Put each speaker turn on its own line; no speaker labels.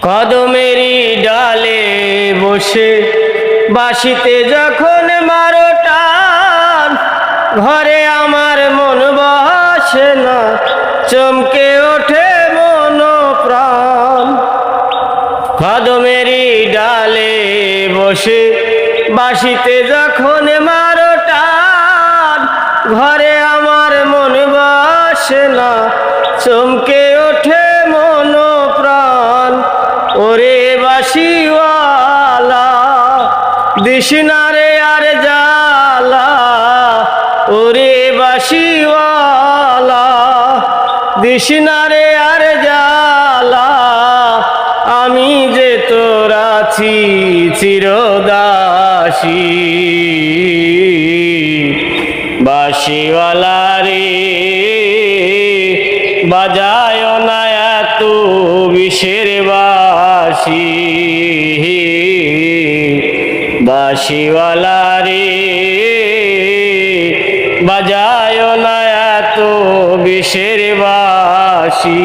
কদমেরই ডালে বসে বাঁশিতে যখন মারো টান, ঘরে আমার মন বসে না, চমকে ওঠে মন প্রাণ। কদমেরই ডালে বসে বাঁশিতে যখন মারো টান, ঘরে আমার মন বসে না, চমকে ওঠে মন প্রাণ। ওরে বাঁশিওয়ালা দিস না রে আর জ্বালা, ওরে বাঁশিওয়ালা দিস না রে আর জ্বালা, আমি যে তোর আছি চিরদাসী। বাঁশিওয়ালা রে বাজায় না এত বিষের বাঁশি, বাঁশিওয়ালা রে বাজায় না এত বিষের বাঁশি।